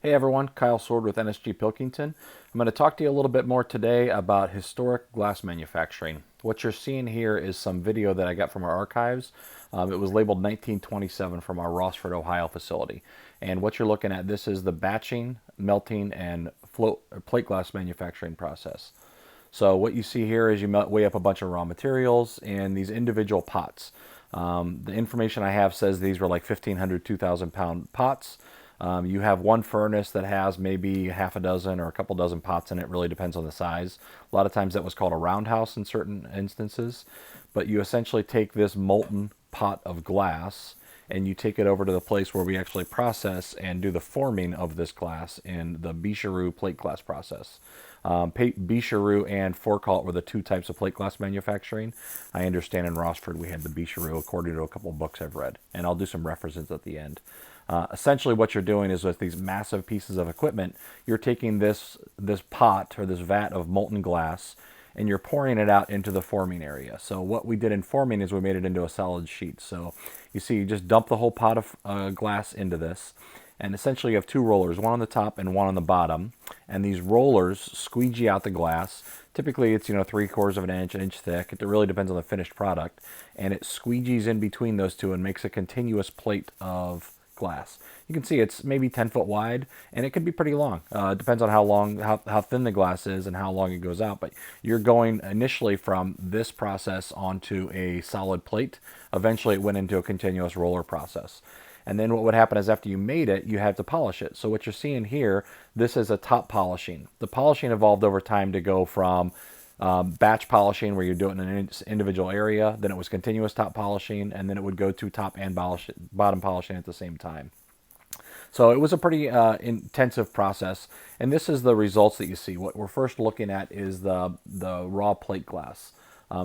Hey everyone, Kyle Sword with NSG Pilkington. I'm going to talk to you a little bit more today about historic glass manufacturing. What you're seeing here is some video that I got from our archives. It was labeled 1927 from our Rossford, Ohio facility. And what you're looking at, this is the batching, melting, and plate glass manufacturing process. So what you see here is you weigh up a bunch of raw materials in these individual pots. The information I have says these were like 1,500, 2,000 pound pots. You have one furnace that has maybe half a dozen or a couple dozen pots in it. Really depends on the size. A lot of times that was called a roundhouse in certain instances. But you essentially take this molten pot of glass and you take it over to the place where we actually process and do the forming of this glass in the Bicherioux plate glass process. Bicherioux and Forkalt were the two types of plate glass manufacturing. I understand in Rossford we had the Bicherioux according to a couple of books I've read, and I'll do some references at the end. Essentially what you're doing is with these massive pieces of equipment, you're taking this pot or this vat of molten glass and you're pouring it out into the forming area. So what we did in forming is we made it into a solid sheet. So you see, you just dump the whole pot of glass into this, and essentially you have two rollers, one on the top and one on the bottom, and these rollers squeegee out the glass. Typically it's 3/4 of an inch thick. It really depends on the finished product, and it squeegees in between those two and makes a continuous plate of glass. You can see it's maybe 10 foot wide, and it could be pretty long. It depends on how thin the glass is and how long it goes out, but you're going initially from this process onto a solid plate. Eventually it went into a continuous roller process. And then what would happen is after you made it, you have to polish it. So what you're seeing here, this is a top polishing. The polishing evolved over time to go from batch polishing, where you do it in an individual area, then it was continuous top polishing, and then it would go to top and bottom polishing at the same time. So it was a pretty intensive process, and this is the results that you see. What we're first looking at is the raw plate glass.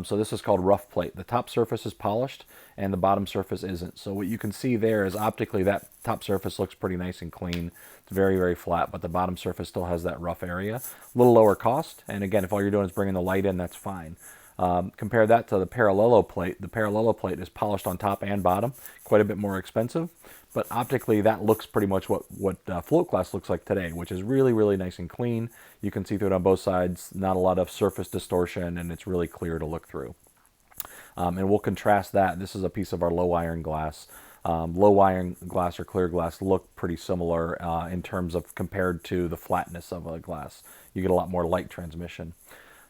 So this is called rough plate. The top surface is polished and the bottom surface isn't. So what you can see there is optically that top surface looks pretty nice and clean. It's very, very flat, but the bottom surface still has that rough area. A little lower cost, and again, if all you're doing is bringing the light in, that's fine. Compare that to the parallelo plate. The parallelo plate is polished on top and bottom, quite a bit more expensive, but optically that looks pretty much what float glass looks like today, which is really, really nice and clean. You can see through it on both sides, not a lot of surface distortion, and it's really clear to look through. And we'll contrast that. This is a piece of our low iron glass. Low iron glass or clear glass look pretty similar in terms of compared to the flatness of a glass. You get a lot more light transmission.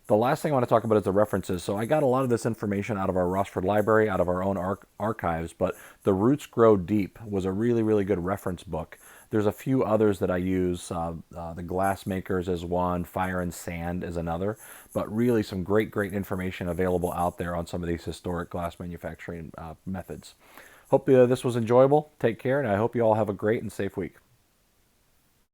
The last thing I want to talk about is the references. So I got a lot of this information out of our Rossford library, out of our own archives, but The Roots Grow Deep was a really, really good reference book. There's a few others that I use. The Glassmakers is one, Fire and Sand is another, but really some great, great information available out there on some of these historic glass manufacturing methods. Hope this was enjoyable. Take care, and I hope you all have a great and safe week.